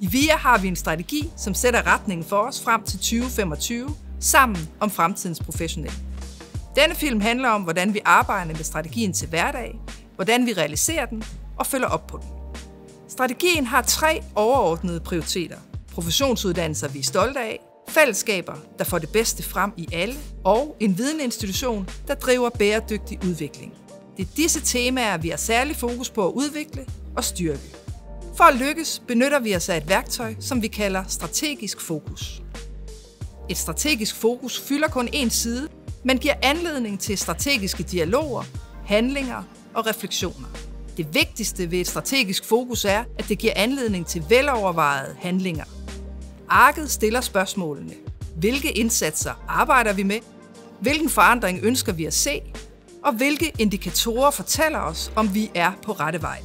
I VIA har vi en strategi, som sætter retningen for os frem til 2025, sammen om fremtidens professionelle. Denne film handler om, hvordan vi arbejder med strategien til hverdag, hvordan vi realiserer den og følger op på den. Strategien har 3 overordnede prioriteter. Professionsuddannelser, vi er stolte af, fællesskaber, der får det bedste frem i alle, og en vidensinstitution, der driver bæredygtig udvikling. Det er disse temaer, vi har særlig fokus på at udvikle og styrke. For at lykkes, benytter vi os af et værktøj, som vi kalder strategisk fokus. Et strategisk fokus fylder kun én side, men giver anledning til strategiske dialoger, handlinger og refleksioner. Det vigtigste ved et strategisk fokus er, at det giver anledning til velovervejede handlinger. Arket stiller spørgsmålene. Hvilke indsatser arbejder vi med? Hvilken forandring ønsker vi at se? Og hvilke indikatorer fortæller os, om vi er på rette vej?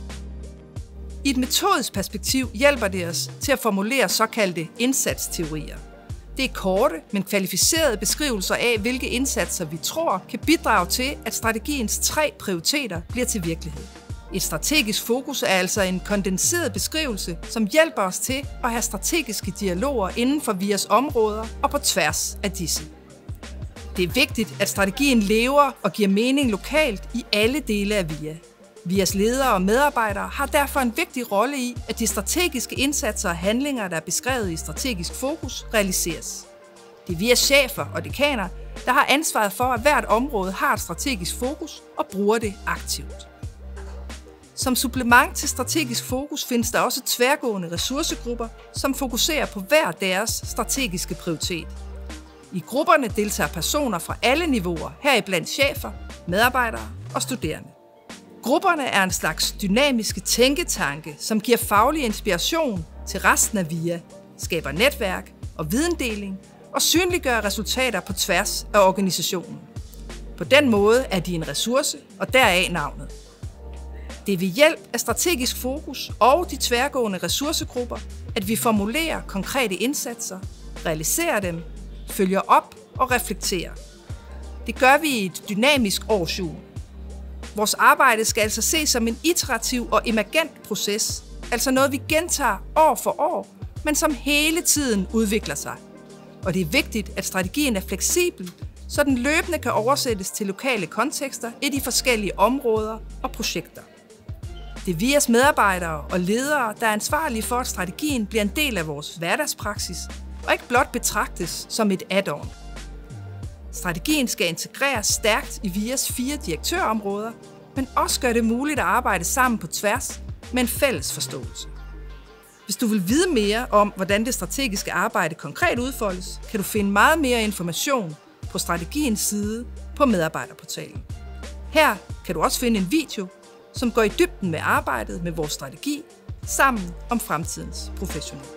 I et metodisk perspektiv hjælper det os til at formulere såkaldte indsatsteorier. Det er korte, men kvalificerede beskrivelser af, hvilke indsatser vi tror kan bidrage til, at strategiens 3 prioriteter bliver til virkelighed. Et strategisk fokus er altså en kondenseret beskrivelse, som hjælper os til at have strategiske dialoger inden for VIAs områder og på tværs af disse. Det er vigtigt, at strategien lever og giver mening lokalt i alle dele af VIA. VIAs ledere og medarbejdere har derfor en vigtig rolle i, at de strategiske indsatser og handlinger, der er beskrevet i strategisk fokus, realiseres. Det er VIAs chefer og dekaner, der har ansvaret for, at hvert område har et strategisk fokus og bruger det aktivt. Som supplement til strategisk fokus findes der også tværgående ressourcegrupper, som fokuserer på hver deres strategiske prioritet. I grupperne deltager personer fra alle niveauer, heriblandt chefer, medarbejdere og studerende. Grupperne er en slags dynamiske tænketanke, som giver faglig inspiration til resten af VIA, skaber netværk og videndeling og synliggør resultater på tværs af organisationen. På den måde er de en ressource, og deraf navnet. Det er ved hjælp af strategisk fokus og de tværgående ressourcegrupper, at vi formulerer konkrete indsatser, realiserer dem, følger op og reflekterer. Det gør vi i et dynamisk årshjul. Vores arbejde skal altså ses som en iterativ og emergent proces, altså noget vi gentager år for år, men som hele tiden udvikler sig. Og det er vigtigt, at strategien er fleksibel, så den løbende kan oversættes til lokale kontekster i de forskellige områder og projekter. Det er VIAs medarbejdere og ledere, der er ansvarlige for, at strategien bliver en del af vores hverdagspraksis, og ikke blot betragtes som et add-on. Strategien skal integreres stærkt i VIAs 4 direktørområder, men også gøre det muligt at arbejde sammen på tværs med en fælles forståelse. Hvis du vil vide mere om, hvordan det strategiske arbejde konkret udfoldes, kan du finde meget mere information på strategiens side på medarbejderportalen. Her kan du også finde en video, som går i dybden med arbejdet med vores strategi sammen om fremtidens professionelle.